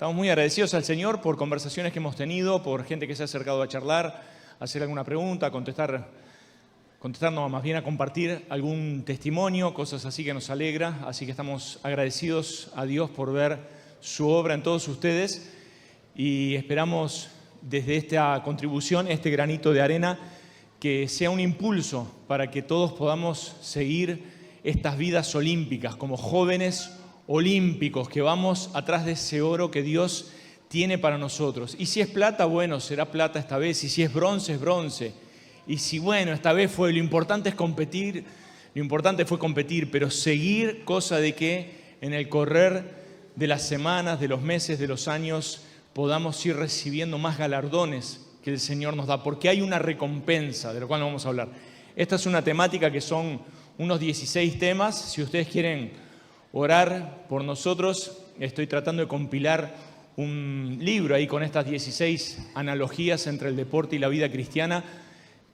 Estamos muy agradecidos al Señor por conversaciones que hemos tenido, por gente que se ha acercado a charlar, a hacer alguna pregunta, a contestarnos, más bien a compartir algún testimonio, cosas así que nos alegra. Así que estamos agradecidos a Dios por ver su obra en todos ustedes y esperamos desde esta contribución, este granito de arena, que sea un impulso para que todos podamos seguir estas vidas olímpicas como jóvenes olímpicos, que vamos atrás de ese oro que Dios tiene para nosotros. Y si es plata, bueno, será plata esta vez. Y si es bronce, es bronce. Y si, bueno, esta vez lo importante es competir, lo importante fue competir, pero seguir, cosa de que en el correr de las semanas, de los meses, de los años, podamos ir recibiendo más galardones que el Señor nos da, porque hay una recompensa, de lo cual no vamos a hablar. Esta es una temática que son unos 16 temas. Si ustedes quieren orar por nosotros, estoy tratando de compilar un libro ahí con estas 16 analogías entre el deporte y la vida cristiana.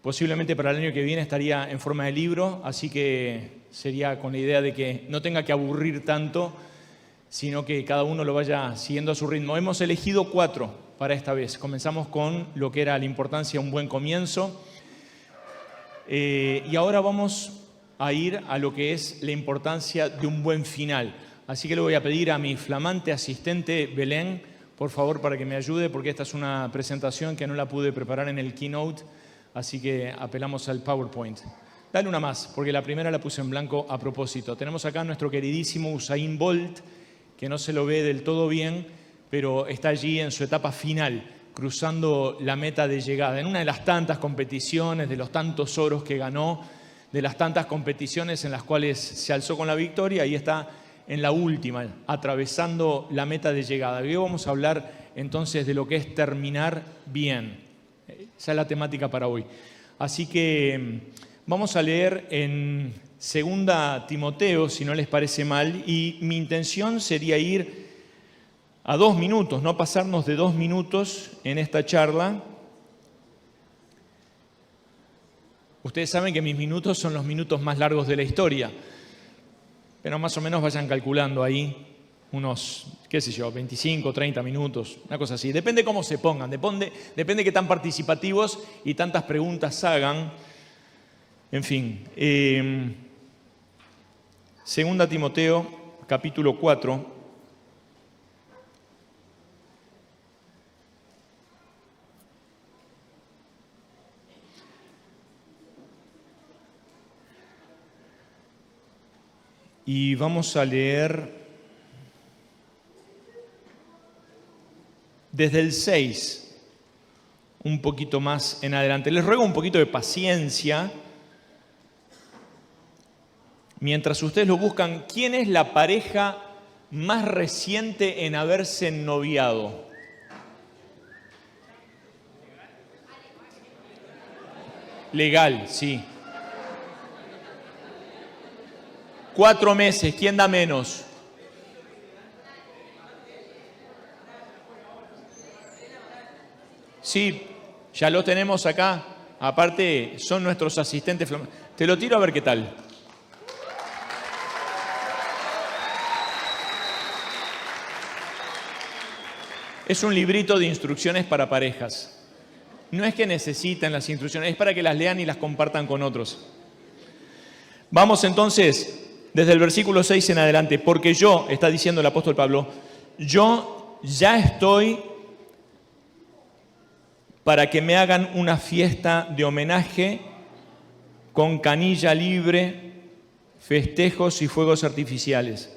Posiblemente para el año que viene estaría en forma de libro, así que sería con la idea de que no tenga que aburrir tanto, sino que cada uno lo vaya siguiendo a su ritmo. Hemos elegido 4 para esta vez. Comenzamos con lo que era la importancia de un buen comienzo. Y ahora vamos a ir a lo que es la importancia de un buen final. Así que le voy a pedir a mi flamante asistente Belén, por favor, para que me ayude, porque esta es una presentación que no la pude preparar en el keynote, así que apelamos al PowerPoint. Dale una más, porque la primera la puse en blanco a propósito. Tenemos acá a nuestro queridísimo Usain Bolt, que no se lo ve del todo bien, pero está allí en su etapa final, cruzando la meta de llegada. En una de las tantas competiciones, de los tantos oros que ganó, de las tantas competiciones en las cuales se alzó con la victoria, ahí está en la última, atravesando la meta de llegada. Y hoy vamos a hablar entonces de lo que es terminar bien. Esa es la temática para hoy. Así que vamos a leer en 2 Timoteo, si no les parece mal, y mi intención sería ir a 2 minutos, no pasarnos de 2 minutos en esta charla. Ustedes saben que mis minutos son los minutos más largos de la historia, pero más o menos vayan calculando ahí unos, 25, 30 minutos, una cosa así. Depende cómo se pongan, depende qué tan participativos y tantas preguntas hagan. En fin, 2 Timoteo, capítulo 4. Y vamos a leer desde el 6, un poquito más en adelante. Les ruego un poquito de paciencia. Mientras ustedes lo buscan, ¿quién es la pareja más reciente en haberse noviado? Legal, sí. 4 meses, ¿quién da menos? Sí, ya lo tenemos acá. Aparte, son nuestros asistentes. Te lo tiro a ver qué tal. Es un librito de instrucciones para parejas. No es que necesiten las instrucciones, es para que las lean y las compartan con otros. Vamos entonces desde el versículo 6 en adelante, porque yo, está diciendo el apóstol Pablo, yo ya estoy para que me hagan una fiesta de homenaje con canilla libre, festejos y fuegos artificiales.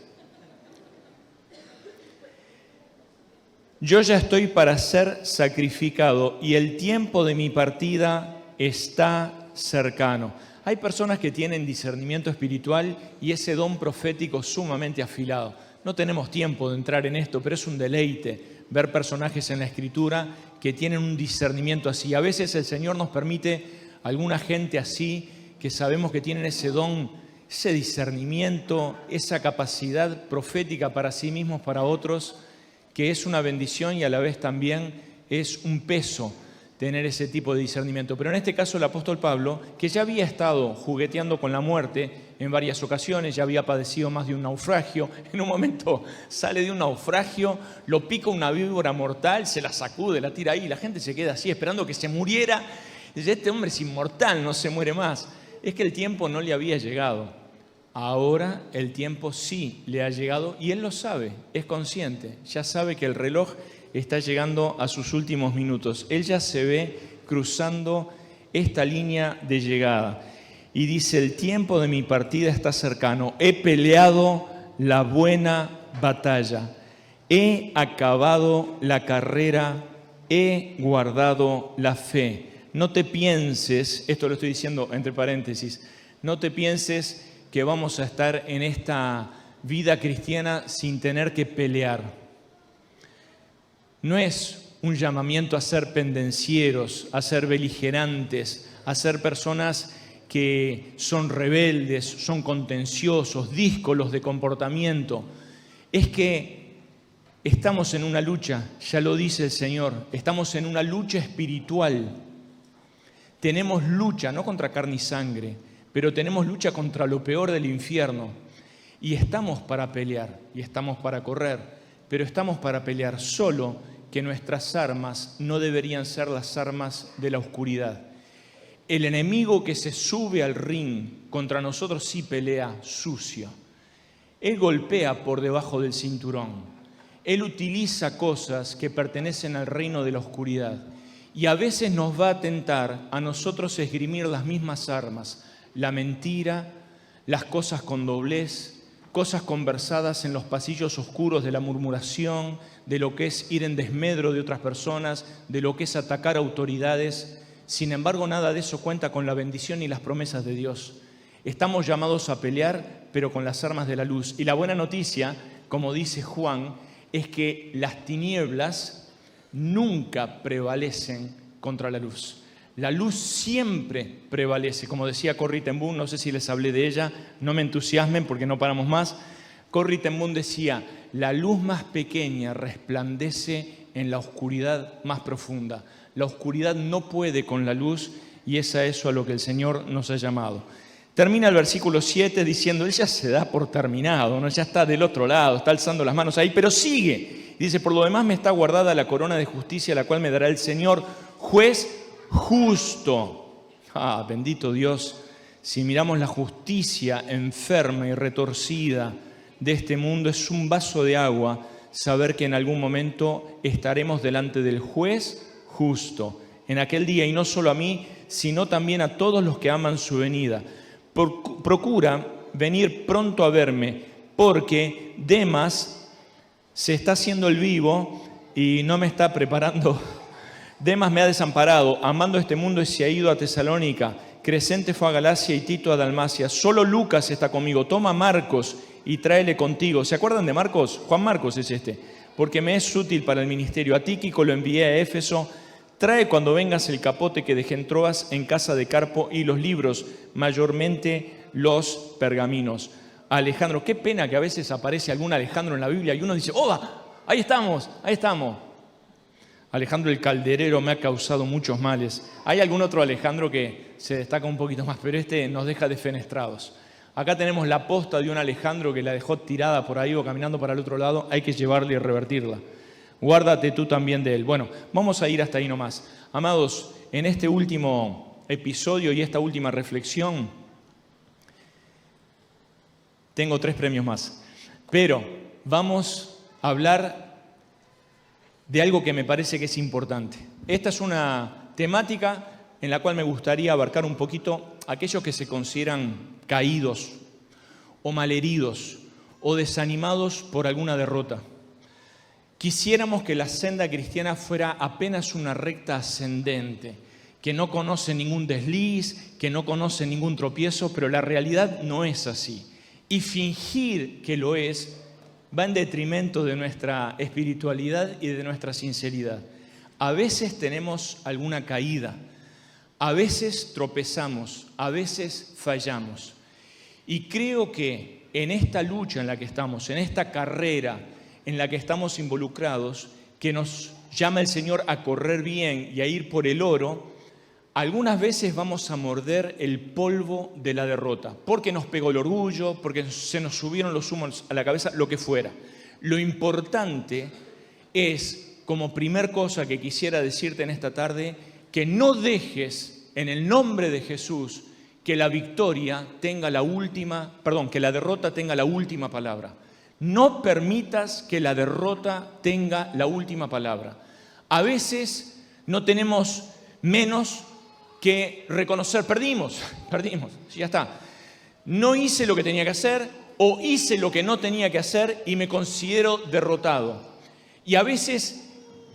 Yo ya estoy para ser sacrificado y el tiempo de mi partida está cercano. Hay personas que tienen discernimiento espiritual y ese don profético sumamente afilado. No tenemos tiempo de entrar en esto, pero es un deleite ver personajes en la Escritura que tienen un discernimiento así. A veces el Señor nos permite alguna gente así que sabemos que tienen ese don, ese discernimiento, esa capacidad profética para sí mismos, para otros, que es una bendición y a la vez también es un peso. tener ese tipo de discernimiento. Pero en este caso el apóstol Pablo, que ya había estado jugueteando con la muerte en varias ocasiones, ya había padecido más de un naufragio, en un momento sale de un naufragio, lo pica una víbora mortal, se la sacude, la tira ahí, y la gente se queda así esperando que se muriera. Dice, este hombre es inmortal, no se muere más. Es que el tiempo no le había llegado. Ahora el tiempo sí le ha llegado y él lo sabe, es consciente, ya sabe que el reloj está llegando a sus últimos minutos. Él ya se ve cruzando esta línea de llegada y dice, el tiempo de mi partida está cercano, he peleado la buena batalla, he acabado la carrera, he guardado la fe. No te pienses, esto lo estoy diciendo entre paréntesis, no te pienses que vamos a estar en esta vida cristiana sin tener que pelear. No es un llamamiento a ser pendencieros, a ser beligerantes, a ser personas que son rebeldes, son contenciosos, díscolos de comportamiento. Es que estamos en una lucha, ya lo dice el Señor, estamos en una lucha espiritual. Tenemos lucha, no contra carne y sangre, pero tenemos lucha contra lo peor del infierno. Y estamos para pelear, y estamos para correr, pero estamos para pelear, solo que nuestras armas no deberían ser las armas de la oscuridad. El enemigo que se sube al ring contra nosotros sí pelea sucio. Él golpea por debajo del cinturón. Él utiliza cosas que pertenecen al reino de la oscuridad. Y a veces nos va a tentar a nosotros esgrimir las mismas armas. La mentira, las cosas con doblez, cosas conversadas en los pasillos oscuros de la murmuración, de lo que es ir en desmedro de otras personas, de lo que es atacar autoridades. Sin embargo, nada de eso cuenta con la bendición y las promesas de Dios. Estamos llamados a pelear, pero con las armas de la luz. Y la buena noticia, como dice Juan, es que las tinieblas nunca prevalecen contra la luz. La luz siempre prevalece. Como decía Corrie ten Boom, no sé si les hablé de ella, no me entusiasmen porque no paramos más. Corrie ten Boom decía, la luz más pequeña resplandece en la oscuridad más profunda. La oscuridad no puede con la luz y es a eso a lo que el Señor nos ha llamado. Termina el versículo 7 diciendo, él ya se da por terminado, ¿no? Ya está del otro lado, está alzando las manos ahí, pero sigue. Dice, por lo demás me está guardada la corona de justicia, la cual me dará el Señor, juez justo. Ah, bendito Dios, si miramos la justicia enferma y retorcida de este mundo, es un vaso de agua saber que en algún momento estaremos delante del juez justo en aquel día, y no solo a mí, sino también a todos los que aman su venida. Procura venir pronto a verme, porque Demas se está haciendo el vivo y no me está preparando. Demas me ha desamparado, amando este mundo y se ha ido a Tesalónica. Crescente fue a Galacia y Tito a Dalmacia. Solo Lucas está conmigo. Toma a Marcos y tráele contigo. ¿Se acuerdan de Marcos? Juan Marcos es este. Porque me es útil para el ministerio. A Tíquico lo envié a Éfeso. Trae cuando vengas el capote que dejé en Troas en casa de Carpo y los libros, mayormente los pergaminos. Alejandro, qué pena que a veces aparece algún Alejandro en la Biblia y uno dice, ¡oh, ahí estamos, ahí estamos! Alejandro el calderero me ha causado muchos males. Hay algún otro Alejandro que se destaca un poquito más, pero este nos deja defenestrados. Acá tenemos la posta de un Alejandro que la dejó tirada por ahí o caminando para el otro lado. Hay que llevarla y revertirla. Guárdate tú también de él. Bueno, vamos a ir hasta ahí nomás. Amados, en este último episodio y esta última reflexión, tengo 3 premios más. Pero vamos a hablar de algo que me parece que es importante. Esta es una temática en la cual me gustaría abarcar un poquito a aquellos que se consideran caídos o malheridos o desanimados por alguna derrota. Quisiéramos que la senda cristiana fuera apenas una recta ascendente, que no conoce ningún desliz, que no conoce ningún tropiezo, pero la realidad no es así. Y fingir que lo es va en detrimento de nuestra espiritualidad y de nuestra sinceridad. A veces tenemos alguna caída, a veces tropezamos, a veces fallamos. Y creo que en esta lucha en la que estamos, en esta carrera en la que estamos involucrados, que nos llama el Señor a correr bien y a ir por el oro, algunas veces vamos a morder el polvo de la derrota, porque nos pegó el orgullo, porque se nos subieron los humos a la cabeza, lo que fuera. Lo importante es, como primer cosa que quisiera decirte en esta tarde, que no dejes, en el nombre de Jesús, que la victoria tenga que la derrota tenga la última palabra. No permitas que la derrota tenga la última palabra. A veces no tenemos menos que reconocer, perdimos, ya está. No hice lo que tenía que hacer o hice lo que no tenía que hacer y me considero derrotado. Y a veces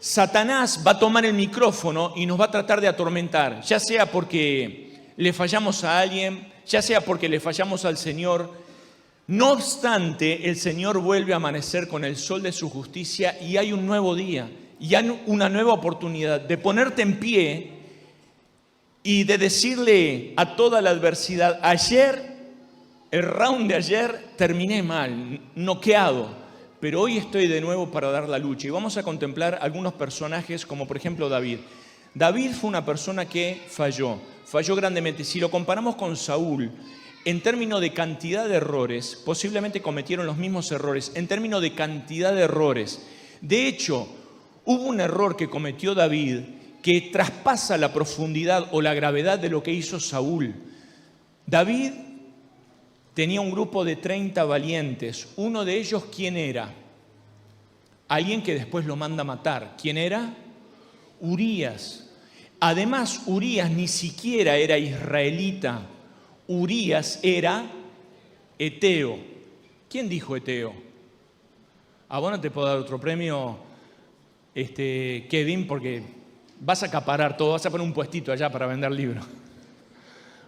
Satanás va a tomar el micrófono y nos va a tratar de atormentar, ya sea porque le fallamos a alguien, ya sea porque le fallamos al Señor. No obstante, el Señor vuelve a amanecer con el sol de su justicia y hay un nuevo día, y hay una nueva oportunidad de ponerte en pie y de decirle a toda la adversidad: el round de ayer terminé mal, noqueado, pero hoy estoy de nuevo para dar la lucha. Y vamos a contemplar algunos personajes, como por ejemplo David. David fue una persona que falló grandemente. Si lo comparamos con Saúl, en términos de cantidad de errores, posiblemente cometieron los mismos errores, en términos de cantidad de errores. De hecho, hubo un error que cometió David que traspasa la profundidad o la gravedad de lo que hizo Saúl. David tenía un grupo de 30 valientes. Uno de ellos, ¿quién era? Alguien que después lo manda a matar. ¿Quién era? Urías. Además, Urías ni siquiera era israelita. Urías era eteo. ¿Quién dijo eteo? Vos no te puedo dar otro premio, Kevin, porque vas a acaparar todo, vas a poner un puestito allá para vender libros.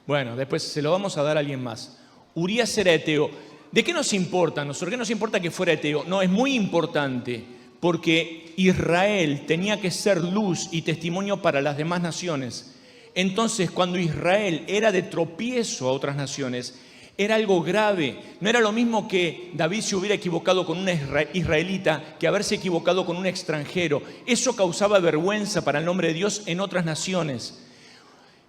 Bueno, después se lo vamos a dar a alguien más. Urías era eteo. ¿De qué nos importa a nosotros? ¿Qué nos importa que fuera eteo? No, es muy importante, porque Israel tenía que ser luz y testimonio para las demás naciones. Entonces, cuando Israel era de tropiezo a otras naciones, era algo grave. No era lo mismo que David se hubiera equivocado con una israelita que haberse equivocado con un extranjero. Eso causaba vergüenza para el nombre de Dios en otras naciones.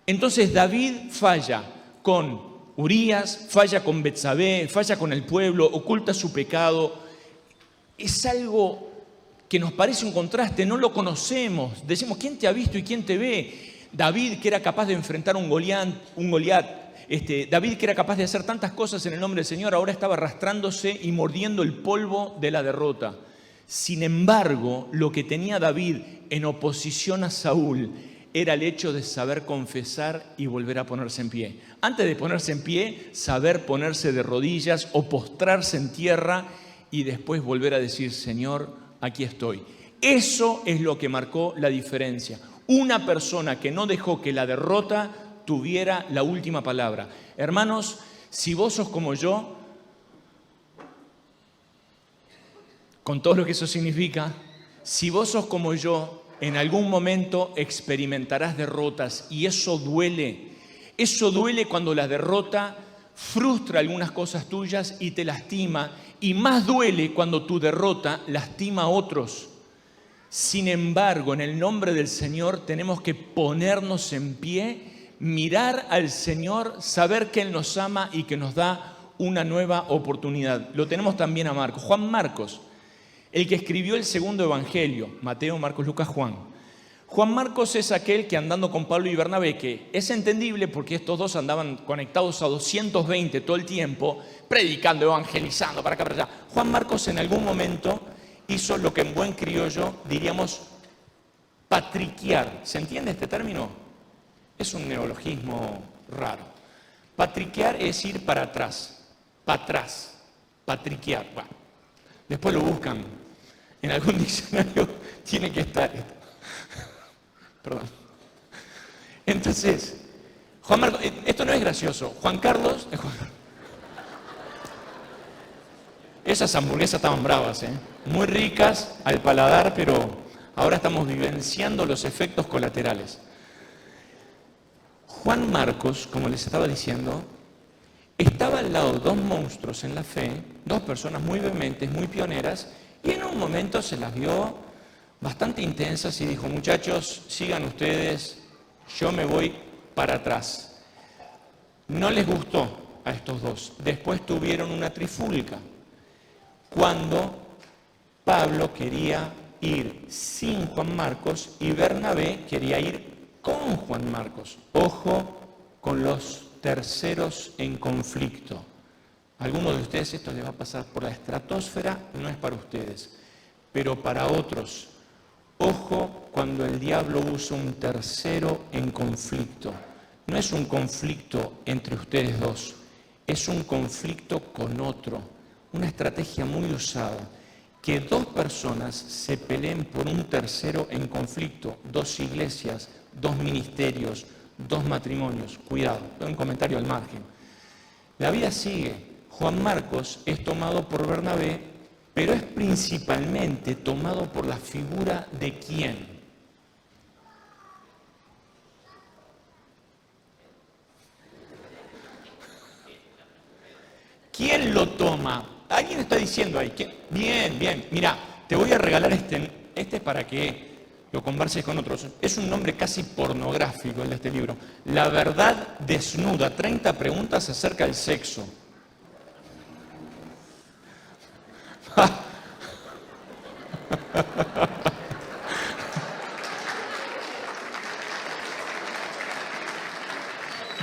Entonces David falla con Urías, falla con Betsabé, falla con el pueblo, oculta su pecado. Es algo que nos parece un contraste, no lo conocemos. Decimos, ¿quién te ha visto y quién te ve? David, que era capaz de enfrentar un Goliat, David, que era capaz de hacer tantas cosas en el nombre del Señor, ahora estaba arrastrándose y mordiendo el polvo de la derrota. Sin embargo, lo que tenía David en oposición a Saúl era el hecho de saber confesar y volver a ponerse en pie. Antes de ponerse en pie, saber ponerse de rodillas o postrarse en tierra y después volver a decir: Señor, aquí estoy. Eso es lo que marcó la diferencia. Una persona que no dejó que la derrota tuviera la última palabra. Hermanos, si vos sos como yo, con todo lo que eso significa, si vos sos como yo, en algún momento experimentarás derrotas y eso duele. Eso duele cuando la derrota frustra algunas cosas tuyas y te lastima, y más duele cuando tu derrota lastima a otros. Sin embargo, en el nombre del Señor tenemos que ponernos en pie, mirar al Señor, saber que Él nos ama y que nos da una nueva oportunidad. Lo tenemos también a Marcos. Juan Marcos, el que escribió el segundo evangelio, Mateo, Marcos, Lucas, Juan. Juan Marcos es aquel que, andando con Pablo y Bernabé, que es entendible porque estos dos andaban conectados a 220 todo el tiempo, predicando, evangelizando, para acá, para allá. Juan Marcos en algún momento hizo lo que en buen criollo diríamos patriquear. ¿Se entiende este término? Es un neologismo raro. Patriquear es ir para atrás, patriquear. Bueno, después lo buscan. En algún diccionario tiene que estar esto. Perdón. Entonces, Juan Marcos, esto no es gracioso. Juan Carlos. Esas hamburguesas estaban bravas, muy ricas al paladar, pero ahora estamos vivenciando los efectos colaterales. Juan Marcos, como les estaba diciendo, estaba al lado de dos monstruos en la fe, dos personas muy vehementes, muy pioneras, y en un momento se las vio bastante intensas y dijo, muchachos, sigan ustedes, yo me voy para atrás. No les gustó a estos dos. Después tuvieron una trifulca cuando Pablo quería ir sin Juan Marcos y Bernabé quería ir con Juan Marcos. Ojo con los terceros en conflicto. A algunos de ustedes esto les va a pasar por la estratosfera, no es para ustedes, pero para otros. Ojo cuando el diablo usa un tercero en conflicto. No es un conflicto entre ustedes dos, es un conflicto con otro. Una estrategia muy usada. Que dos personas se peleen por un tercero en conflicto, dos iglesias, dos ministerios, dos matrimonios. Cuidado, un comentario al margen. La vida sigue. Juan Marcos es tomado por Bernabé, pero es principalmente tomado por la figura de ¿quién? ¿Quién lo toma? Alguien está diciendo ahí, bien, mira, te voy a regalar este para que lo converses con otros. Es un nombre casi pornográfico el de este libro. La verdad desnuda, 30 preguntas acerca del sexo.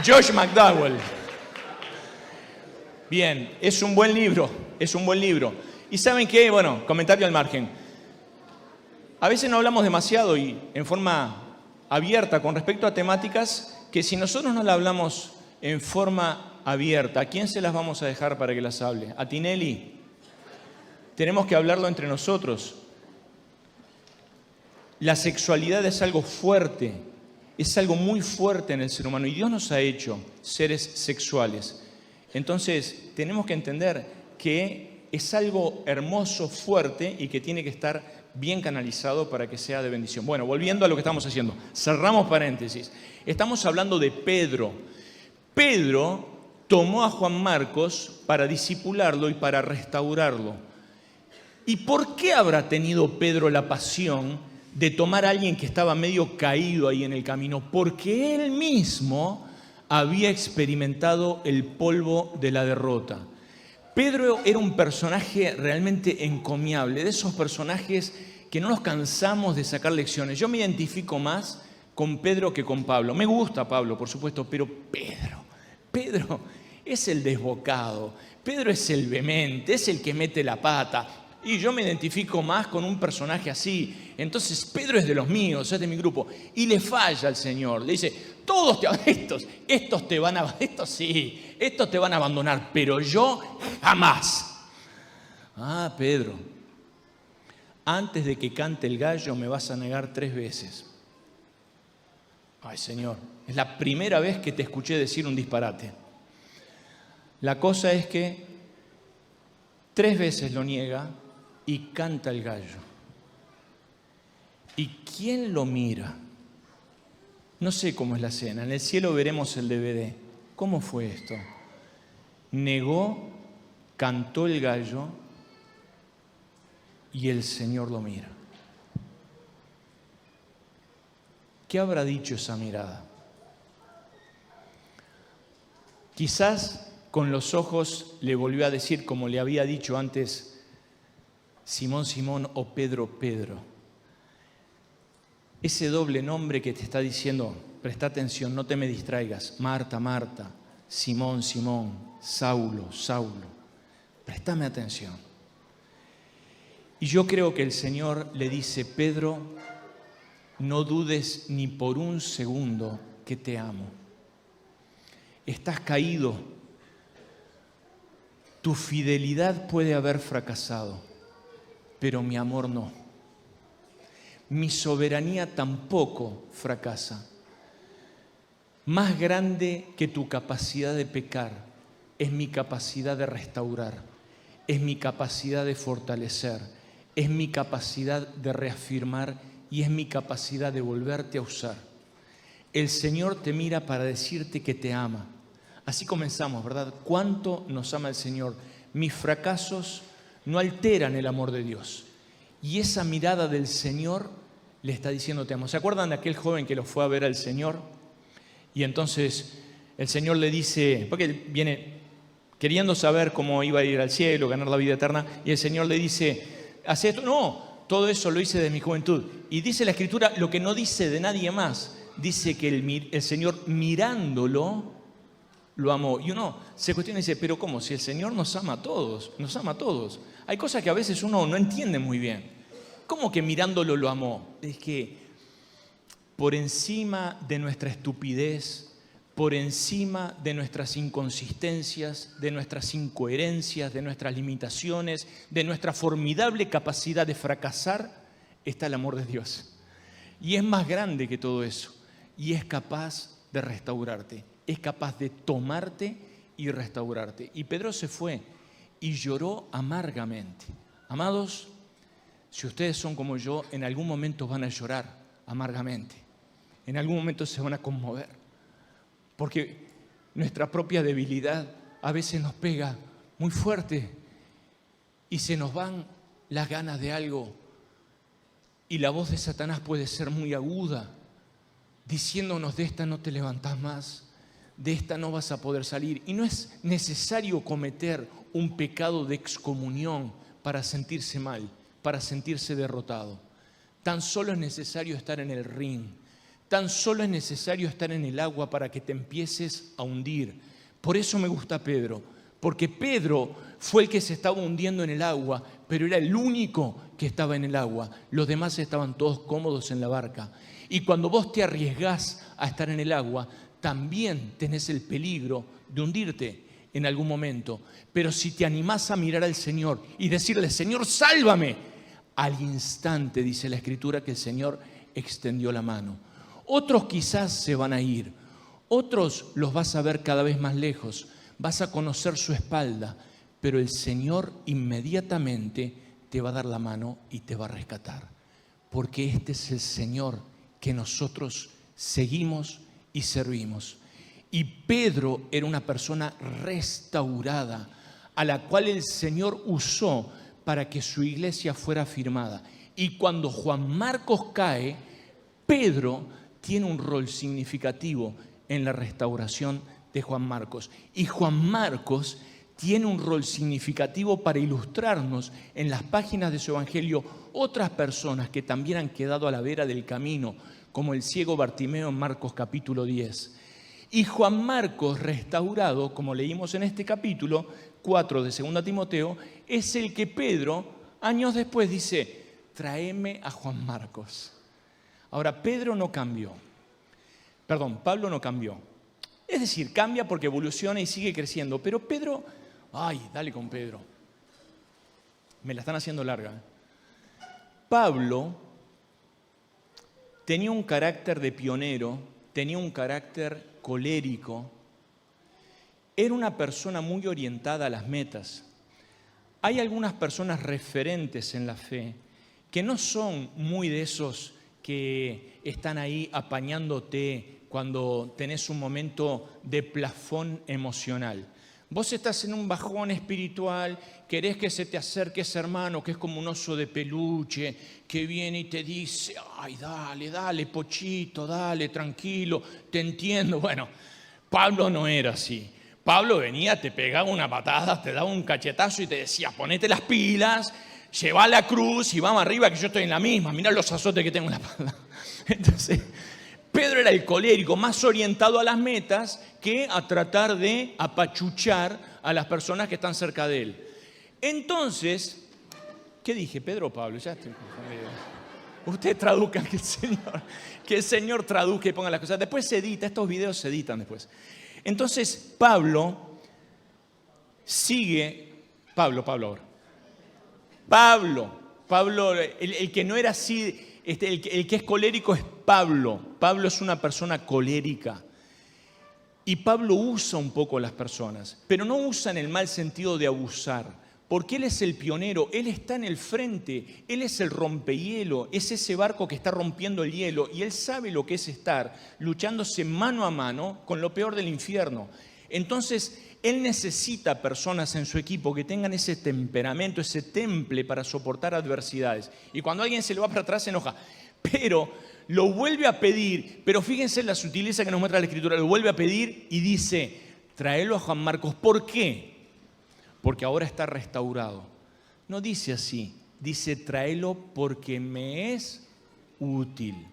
Josh McDowell. Bien, es un buen libro. ¿Y saben qué? Bueno, comentario al margen. A veces no hablamos demasiado y en forma abierta con respecto a temáticas que si nosotros no las hablamos en forma abierta, ¿a quién se las vamos a dejar para que las hable? ¿A Tinelli? Tenemos que hablarlo entre nosotros. La sexualidad es algo fuerte, es algo muy fuerte en el ser humano y Dios nos ha hecho seres sexuales. Entonces, tenemos que entender que es algo hermoso, fuerte y que tiene que estar bien canalizado para que sea de bendición. Bueno, volviendo a lo que estamos haciendo, cerramos paréntesis. Estamos hablando de Pedro. Pedro tomó a Juan Marcos para discipularlo y para restaurarlo. ¿Y por qué habrá tenido Pedro la pasión de tomar a alguien que estaba medio caído ahí en el camino? Porque él mismo había experimentado el polvo de la derrota. Pedro era un personaje realmente encomiable, de esos personajes que no nos cansamos de sacar lecciones. Yo me identifico más con Pedro que con Pablo. Me gusta Pablo, por supuesto, pero Pedro es el desbocado, Pedro es el vehemente, es el que mete la pata. Y yo me identifico más con un personaje así. Entonces Pedro es de los míos, es de mi grupo. Y le falla al Señor. Le dice, estos te van a abandonar, pero yo jamás. Ah, Pedro, antes de que cante el gallo me vas a negar 3 veces. Ay, Señor, es la primera vez que te escuché decir un disparate. La cosa es que 3 veces lo niega y canta el gallo. ¿Y quién lo mira? No sé cómo es la escena. En el cielo veremos el DVD. ¿Cómo fue esto? Negó, cantó el gallo y el Señor lo mira. ¿Qué habrá dicho esa mirada? Quizás con los ojos le volvió a decir, como le había dicho antes, Simón, Simón o Pedro, Pedro. Ese doble nombre que te está diciendo, presta atención, no te me distraigas, Marta, Marta, Simón, Simón, Saulo, Saulo. Préstame atención. Y yo creo que el Señor le dice, Pedro, no dudes ni por un segundo que te amo. Estás caído. Tu fidelidad puede haber fracasado, pero mi amor no. Mi soberanía tampoco fracasa. Más grande que tu capacidad de pecar es mi capacidad de restaurar, es mi capacidad de fortalecer, es mi capacidad de reafirmar y es mi capacidad de volverte a usar. El Señor te mira para decirte que te ama. Así comenzamos, ¿verdad? ¿Cuánto nos ama el Señor? Mis fracasos no alteran el amor de Dios. Y esa mirada del Señor le está diciendo te amo. ¿Se acuerdan de aquel joven que lo fue a ver al Señor? Y entonces el Señor le dice, porque él viene queriendo saber cómo iba a ir al cielo, ganar la vida eterna, y el Señor le dice, ¿hace esto? No, todo eso lo hice de mi juventud. Y dice la Escritura lo que no dice de nadie más. Dice que el Señor mirándolo lo amó. Y uno se cuestiona y dice, pero ¿cómo? Si el Señor nos ama a todos, nos ama a todos. Hay cosas que a veces uno no entiende muy bien. ¿Cómo que mirándolo lo amó? Es que por encima de nuestra estupidez, por encima de nuestras inconsistencias, de nuestras incoherencias, de nuestras limitaciones, de nuestra formidable capacidad de fracasar, está el amor de Dios. Y es más grande que todo eso. Y es capaz de restaurarte. Es capaz de tomarte y restaurarte. Y Pedro se fue y lloró amargamente. Amados, si ustedes son como yo, en algún momento van a llorar amargamente. En algún momento se van a conmover. Porque nuestra propia debilidad a veces nos pega muy fuerte y se nos van las ganas de algo. Y la voz de Satanás puede ser muy aguda, diciéndonos de esta no te levantás más, de esta no vas a poder salir. Y no es necesario cometer un pecado de excomunión para sentirse mal, para sentirse derrotado. Tan solo es necesario estar en el ring. Tan solo es necesario estar en el agua para que te empieces a hundir. Por eso me gusta Pedro, porque Pedro fue el que se estaba hundiendo en el agua, pero era el único que estaba en el agua. Los demás estaban todos cómodos en la barca. Y cuando vos te arriesgás a estar en el agua, también tenés el peligro de hundirte en algún momento. Pero si te animás a mirar al Señor y decirle, Señor, sálvame, al instante, dice la Escritura, que el Señor extendió la mano. Otros quizás se van a ir, otros los vas a ver cada vez más lejos, vas a conocer su espalda, pero el Señor inmediatamente te va a dar la mano y te va a rescatar, porque este es el Señor que nosotros seguimos y servimos. Y Pedro era una persona restaurada, a la cual el Señor usó para que su iglesia fuera afirmada. Y cuando Juan Marcos cae, Pedro tiene un rol significativo en la restauración de Juan Marcos. Y Juan Marcos tiene un rol significativo para ilustrarnos en las páginas de su evangelio otras personas que también han quedado a la vera del camino, como el ciego Bartimeo en Marcos capítulo 10. Y Juan Marcos, restaurado, como leímos en este capítulo 4 de 2 Timoteo, es el que Pedro, años después, dice, tráeme a Juan Marcos. Ahora, Pablo no cambió. Es decir, cambia porque evoluciona y sigue creciendo. Pero Pedro, dale con Pedro. Me la están haciendo larga. Pablo tenía un carácter de pionero, tenía un carácter colérico. Era una persona muy orientada a las metas. Hay algunas personas referentes en la fe que no son muy de esos que están ahí apañándote cuando tenés un momento de plafón emocional. Vos estás en un bajón espiritual, querés que se te acerque ese hermano que es como un oso de peluche, que viene y te dice, dale, pochito, dale, tranquilo, te entiendo. Bueno, Pablo no era así. Pablo venía, te pegaba una patada, te daba un cachetazo y te decía, ponete las pilas, lleva la cruz y vamos arriba que yo estoy en la misma, mirá los azotes que tengo en la espalda. Entonces, Pedro era el colérico, más orientado a las metas que a tratar de apachuchar a las personas que están cerca de él. Entonces, ¿qué dije? ¿Pedro o Pablo? Ya estoy confundido. Usted traduzca, que el Señor traduzca y ponga las cosas. Después se edita, estos videos se editan después. Entonces, Pablo sigue, Pablo ahora. Pablo, el que no era así, el que es colérico es Pablo. Pablo es una persona colérica. Y Pablo usa un poco a las personas, pero no usa en el mal sentido de abusar, porque él es el pionero, él está en el frente, él es el rompehielo, es ese barco que está rompiendo el hielo y él sabe lo que es estar luchándose mano a mano con lo peor del infierno. Entonces, Él necesita personas en su equipo que tengan ese temperamento, ese temple para soportar adversidades. Y cuando alguien se le va para atrás se enoja, pero lo vuelve a pedir. Pero fíjense la sutileza que nos muestra la Escritura. Lo vuelve a pedir y dice, tráelo a Juan Marcos. ¿Por qué? Porque ahora está restaurado. No dice así, dice tráelo porque me es útil.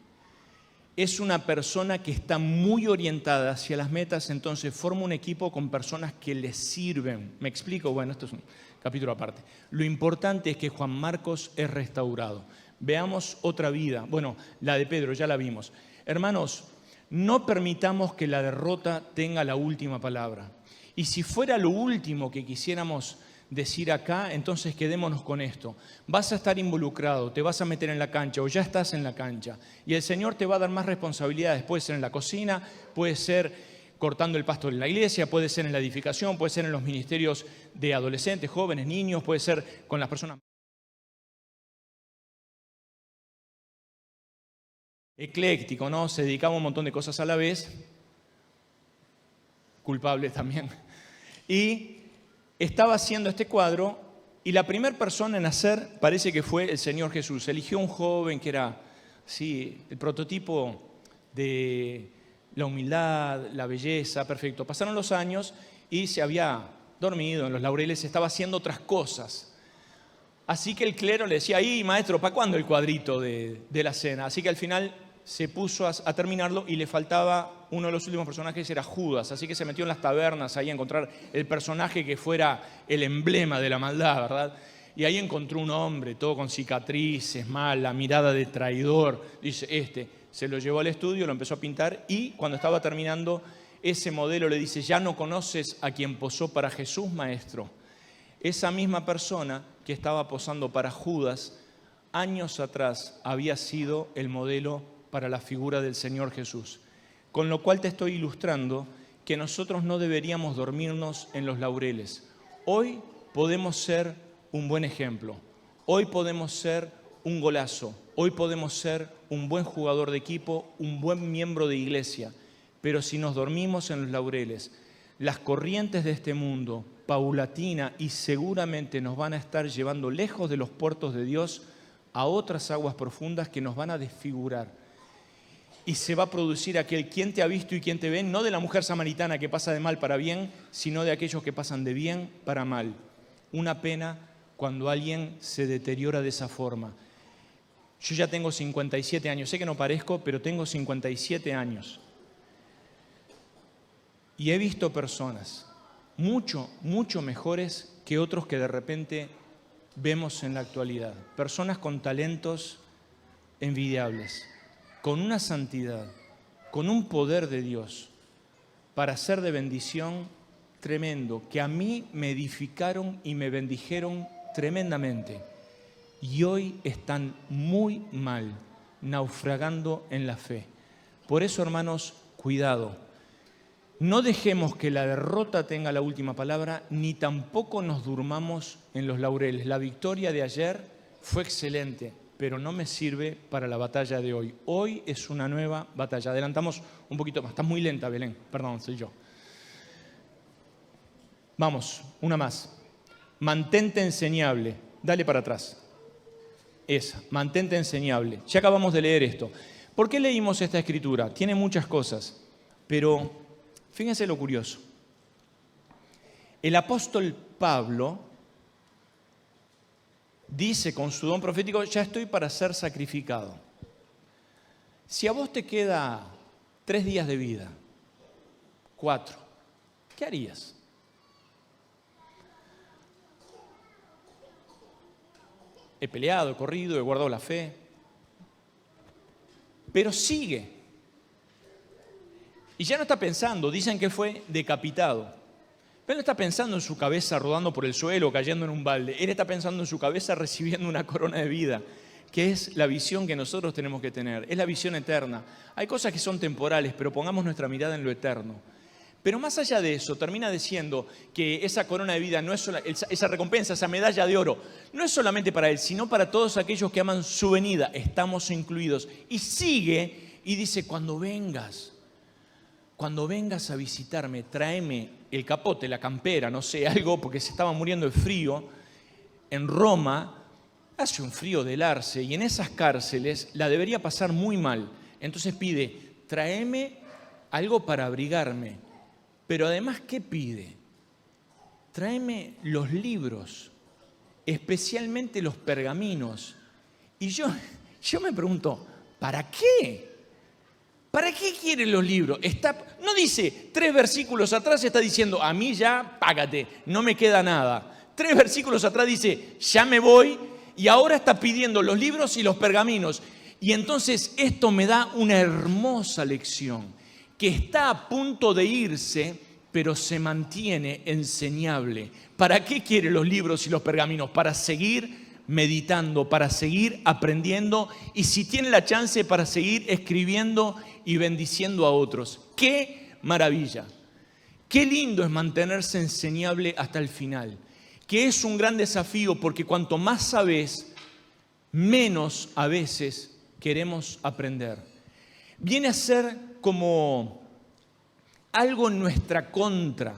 Es una persona que está muy orientada hacia las metas, entonces forma un equipo con personas que le sirven. ¿Me explico? Bueno, esto es un capítulo aparte. Lo importante es que Juan Marcos es restaurado. Veamos otra vida. Bueno, la de Pedro ya la vimos. Hermanos, no permitamos que la derrota tenga la última palabra. Y si fuera lo último que quisiéramos decir acá, entonces quedémonos con esto. Vas a estar involucrado, te vas a meter en la cancha o ya estás en la cancha y el Señor te va a dar más responsabilidades. Puede ser en la cocina, puede ser cortando el pasto en la iglesia, puede ser en la edificación, puede ser en los ministerios de adolescentes, jóvenes, niños, puede ser con las personas. Ecléctico, ¿no? Se dedicaba a un montón de cosas a la vez. Culpable también. Y estaba haciendo este cuadro y la primera persona en hacer parece que fue el Señor Jesús. Eligió un joven que era sí, el prototipo de la humildad, la belleza, perfecto. Pasaron los años y se había dormido en los laureles, estaba haciendo otras cosas. Así que el clero le decía, ahí maestro, ¿para cuándo el cuadrito de la cena? Así que al final se puso a terminarlo y le faltaba uno de los últimos personajes, era Judas. Así que se metió en las tabernas ahí a encontrar el personaje que fuera el emblema de la maldad, ¿verdad? Y ahí encontró un hombre, todo con cicatrices, mal, la mirada de traidor. Dice, se lo llevó al estudio, lo empezó a pintar y cuando estaba terminando, ese modelo le dice, ¿ya no conoces a quien posó para Jesús, maestro? Esa misma persona que estaba posando para Judas, años atrás había sido el modelo para la figura del Señor Jesús. Con lo cual te estoy ilustrando que nosotros no deberíamos dormirnos en los laureles. Hoy podemos ser un buen ejemplo. Hoy podemos ser un golazo. Hoy podemos ser un buen jugador de equipo, un buen miembro de iglesia. Pero si nos dormimos en los laureles, las corrientes de este mundo, paulatina y seguramente nos van a estar llevando lejos de los puertos de Dios a otras aguas profundas que nos van a desfigurar. Y se va a producir aquel quién te ha visto y quién te ve, no de la mujer samaritana que pasa de mal para bien, sino de aquellos que pasan de bien para mal. Una pena cuando alguien se deteriora de esa forma. Yo ya tengo 57 años, sé que no parezco, pero tengo 57 años. Y he visto personas mucho, mucho mejores que otros que de repente vemos en la actualidad. Personas con talentos envidiables, con una santidad, con un poder de Dios para ser de bendición tremendo, que a mí me edificaron y me bendijeron tremendamente. Y hoy están muy mal, naufragando en la fe. Por eso, hermanos, cuidado. No dejemos que la derrota tenga la última palabra, ni tampoco nos durmamos en los laureles. La victoria de ayer fue excelente, pero no me sirve para la batalla de hoy. Hoy es una nueva batalla. Adelantamos un poquito más. Estás muy lenta, Belén. Perdón, soy yo. Vamos, una más. Mantente enseñable. Dale para atrás. Esa, mantente enseñable. Ya acabamos de leer esto. ¿Por qué leímos esta escritura? Tiene muchas cosas, pero fíjense lo curioso. El apóstol Pablo dice con su don profético, ya estoy para ser sacrificado. Si a vos te queda 3 días de vida, 4, ¿qué harías? He peleado, he corrido, he guardado la fe, pero sigue. Y ya no está pensando, dicen que fue decapitado. Pero no está pensando en su cabeza rodando por el suelo, cayendo en un balde. Él está pensando en su cabeza recibiendo una corona de vida, que es la visión que nosotros tenemos que tener. Es la visión eterna. Hay cosas que son temporales, pero pongamos nuestra mirada en lo eterno. Pero más allá de eso, termina diciendo que esa corona de vida, no es esa recompensa, esa medalla de oro, no es solamente para él, sino para todos aquellos que aman su venida. Estamos incluidos. Y sigue y dice, cuando vengas, cuando vengas a visitarme, tráeme el capote, la campera, no sé, algo, porque se estaba muriendo de frío. En Roma hace un frío del arce y en esas cárceles la debería pasar muy mal. Entonces pide, tráeme algo para abrigarme. Pero además, ¿qué pide? Tráeme los libros, especialmente los pergaminos. Y yo me pregunto, ¿para qué? ¿Para qué quiere los libros? No dice, 3 versículos atrás está diciendo, a mí ya págate, no me queda nada. 3 versículos atrás dice, ya me voy, y ahora está pidiendo los libros y los pergaminos. Y entonces esto me da una hermosa lección, que está a punto de irse, pero se mantiene enseñable. ¿Para qué quiere los libros y los pergaminos? Para seguir meditando, para seguir aprendiendo y si tiene la chance para seguir escribiendo y bendiciendo a otros. ¡Qué maravilla! Qué lindo es mantenerse enseñable hasta el final, que es un gran desafío porque cuanto más sabes, menos a veces queremos aprender. Viene a ser como algo en nuestra contra.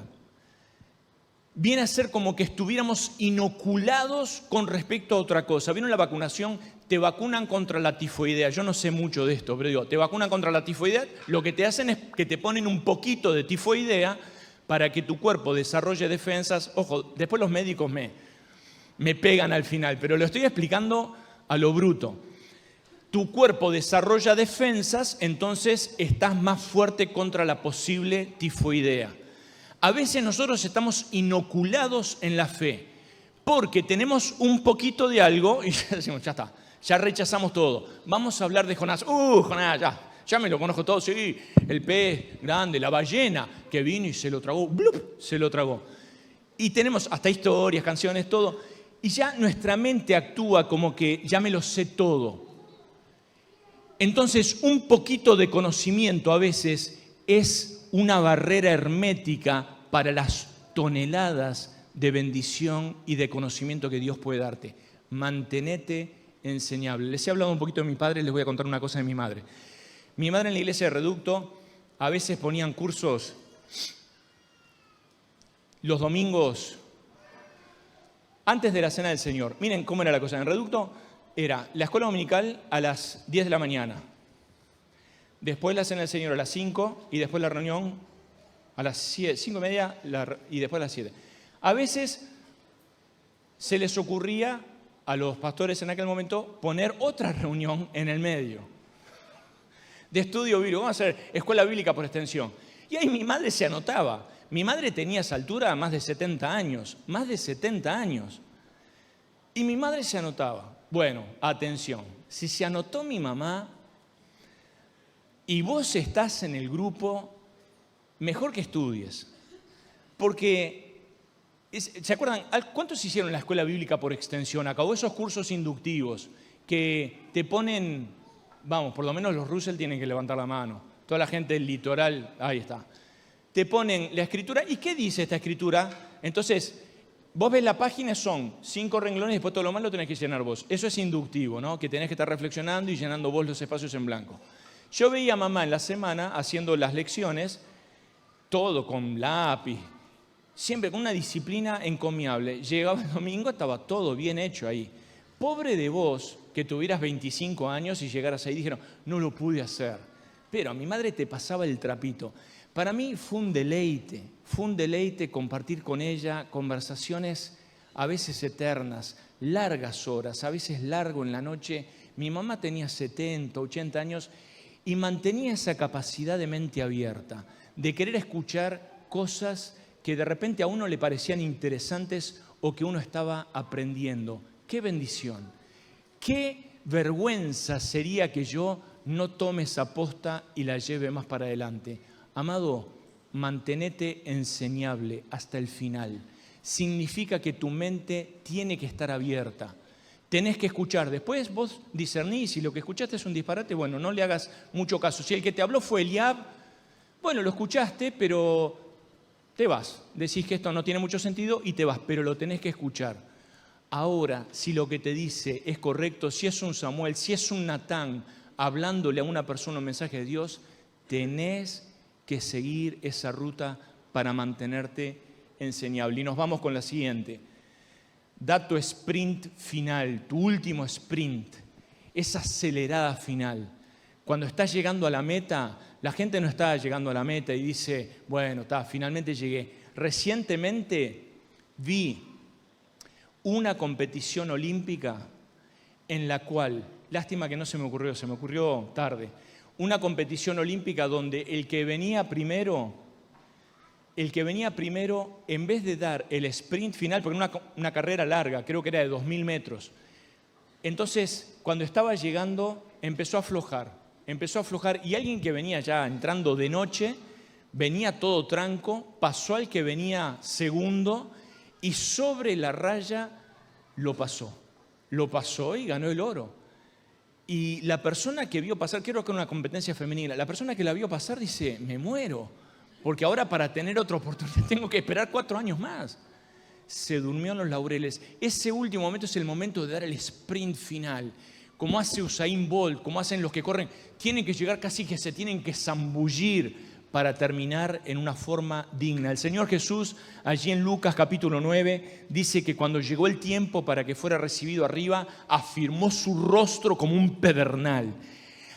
Viene a ser como que estuviéramos inoculados con respecto a otra cosa. ¿Vieron la vacunación? Te vacunan contra la tifoidea. Yo no sé mucho de esto, pero digo, te vacunan contra la tifoidea. Lo que te hacen es que te ponen un poquito de tifoidea para que tu cuerpo desarrolle defensas. Ojo, después los médicos me pegan al final, pero lo estoy explicando a lo bruto. Tu cuerpo desarrolla defensas, entonces estás más fuerte contra la posible tifoidea. A veces nosotros estamos inoculados en la fe porque tenemos un poquito de algo y ya decimos, ya está, ya rechazamos todo. Vamos a hablar de Jonás. Jonás, ya me lo conozco todo, sí, el pez grande, la ballena que vino y se lo tragó, ¡blup! Se lo tragó. Y tenemos hasta historias, canciones, todo. Y ya nuestra mente actúa como que ya me lo sé todo. Entonces, un poquito de conocimiento a veces es una barrera hermética para las toneladas de bendición y de conocimiento que Dios puede darte. Mantenete enseñable. Les he hablado un poquito de mi padre, les voy a contar una cosa de mi madre. Mi madre en la iglesia de Reducto a veces ponían cursos los domingos antes de la Cena del Señor. Miren cómo era la cosa. En Reducto era la escuela dominical a las 10 de la mañana. Después la Cena del Señor a las 5 y después la reunión a las 5:30 y después a las 7. A veces se les ocurría a los pastores en aquel momento poner otra reunión en el medio de estudio bíblico. Vamos a hacer escuela bíblica por extensión. Y ahí mi madre se anotaba. Mi madre tenía a esa altura más de 70 años. Más de 70 años. Y mi madre se anotaba. Bueno, atención. Si se anotó mi mamá y vos estás en el grupo, mejor que estudies. Porque, ¿se acuerdan? ¿Cuántos hicieron la escuela bíblica por extensión? Acabó esos cursos inductivos que te ponen, vamos, por lo menos los Russell tienen que levantar la mano. Toda la gente del litoral, ahí está. Te ponen la escritura. ¿Y qué dice esta escritura? Entonces, vos ves la página, son 5 renglones y después todo lo más lo tenés que llenar vos. Eso es inductivo, ¿no? Que tenés que estar reflexionando y llenando vos los espacios en blanco. Yo veía a mamá en la semana haciendo las lecciones, todo con lápiz, siempre con una disciplina encomiable. Llegaba el domingo, estaba todo bien hecho ahí. Pobre de vos que tuvieras 25 años y llegaras ahí y dijeron, no lo pude hacer. Pero a mi madre te pasaba el trapito. Para mí fue un deleite compartir con ella conversaciones a veces eternas, largas horas, a veces largo en la noche. Mi mamá tenía 70, 80 años y mantenía esa capacidad de mente abierta, de querer escuchar cosas que de repente a uno le parecían interesantes o que uno estaba aprendiendo. ¡Qué bendición! ¡Qué vergüenza sería que yo no tome esa posta y la lleve más para adelante! Amado, mantenete enseñable hasta el final. Significa que tu mente tiene que estar abierta. Tenés que escuchar. Después vos discernís, si lo que escuchaste es un disparate, bueno, no le hagas mucho caso. Si el que te habló fue Eliab, bueno, lo escuchaste, pero te vas. Decís que esto no tiene mucho sentido y te vas, pero lo tenés que escuchar. Ahora, si lo que te dice es correcto, si es un Samuel, si es un Natán hablándole a una persona un mensaje de Dios, tenés que seguir esa ruta para mantenerte enseñable. Y nos vamos con la siguiente. Da tu sprint final, tu último sprint, esa acelerada final. Cuando estás llegando a la meta, la gente no está llegando a la meta y dice, bueno, finalmente llegué. Recientemente vi una competición olímpica en la cual, lástima que no se me ocurrió tarde, una competición olímpica donde el que venía primero, en vez de dar el sprint final, porque era una carrera larga, creo que era de 2.000 metros, entonces cuando estaba llegando empezó a aflojar y alguien que venía ya entrando de noche, venía todo tranco, pasó al que venía segundo y sobre la raya lo pasó y ganó el oro. Y la persona que vio pasar, creo que era una competencia femenina, la persona que la vio pasar dice, me muero, porque ahora para tener otra oportunidad tengo que esperar 4 años más. Se durmió en los laureles. Ese último momento es el momento de dar el sprint final. Como hace Usain Bolt, como hacen los que corren, tienen que llegar casi que se tienen que zambullir para terminar en una forma digna. El Señor Jesús, allí en Lucas capítulo 9, dice que cuando llegó el tiempo para que fuera recibido arriba, afirmó su rostro como un pedernal.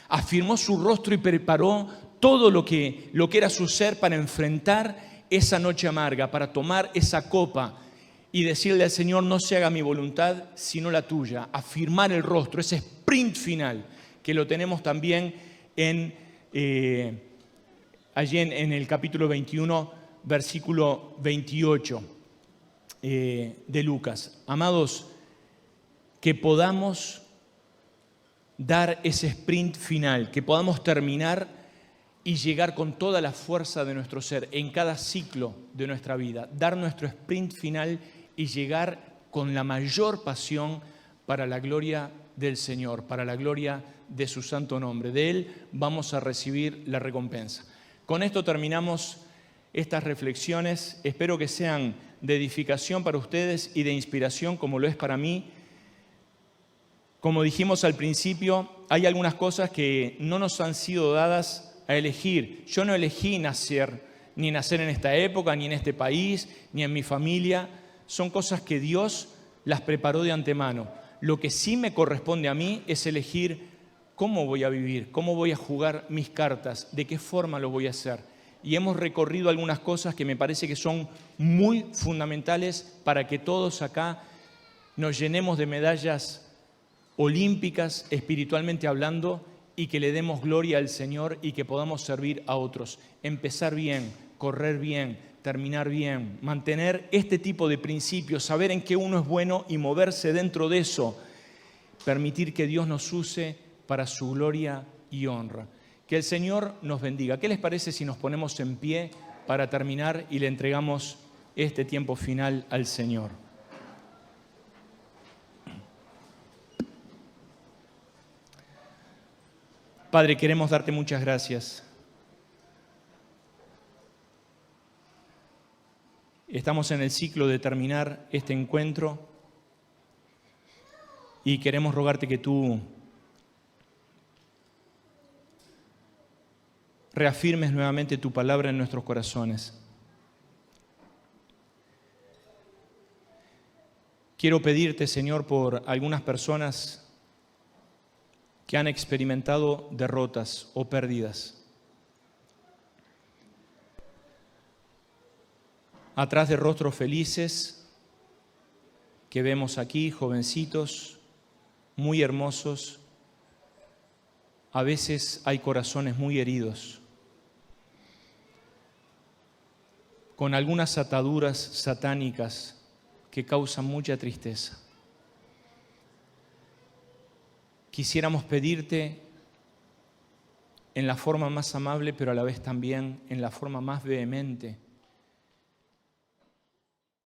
Afirmó su rostro y preparó todo lo que era su ser para enfrentar esa noche amarga, para tomar esa copa y decirle al Señor, no se haga mi voluntad, sino la tuya. Afirmar el rostro, ese sprint final, que lo tenemos también allí en el capítulo 21, versículo 28 de Lucas. Amados, que podamos dar ese sprint final, que podamos terminar y llegar con toda la fuerza de nuestro ser en cada ciclo de nuestra vida, dar nuestro sprint final y llegar con la mayor pasión para la gloria del Señor, para la gloria de su santo nombre. De Él vamos a recibir la recompensa. Con esto terminamos estas reflexiones. Espero que sean de edificación para ustedes y de inspiración como lo es para mí. Como dijimos al principio, hay algunas cosas que no nos han sido dadas a elegir. Yo no elegí nacer en esta época, ni en este país, ni en mi familia. Son cosas que Dios las preparó de antemano. Lo que sí me corresponde a mí es elegir cómo voy a vivir, cómo voy a jugar mis cartas, de qué forma lo voy a hacer. Y hemos recorrido algunas cosas que me parece que son muy fundamentales para que todos acá nos llenemos de medallas olímpicas, espiritualmente hablando, y que le demos gloria al Señor y que podamos servir a otros. Empezar bien, correr bien, terminar bien, mantener este tipo de principios, saber en qué uno es bueno y moverse dentro de eso, permitir que Dios nos use para su gloria y honra. Que el Señor nos bendiga. ¿Qué les parece si nos ponemos en pie para terminar y le entregamos este tiempo final al Señor? Padre, queremos darte muchas gracias. Estamos en el ciclo de terminar este encuentro y queremos rogarte que tú reafirmes nuevamente tu palabra en nuestros corazones. Quiero pedirte, Señor, por algunas personas que han experimentado derrotas o pérdidas. Atrás de rostros felices que vemos aquí, jovencitos, muy hermosos, a veces hay corazones muy heridos, con algunas ataduras satánicas que causan mucha tristeza. Quisiéramos pedirte en la forma más amable, pero a la vez también en la forma más vehemente,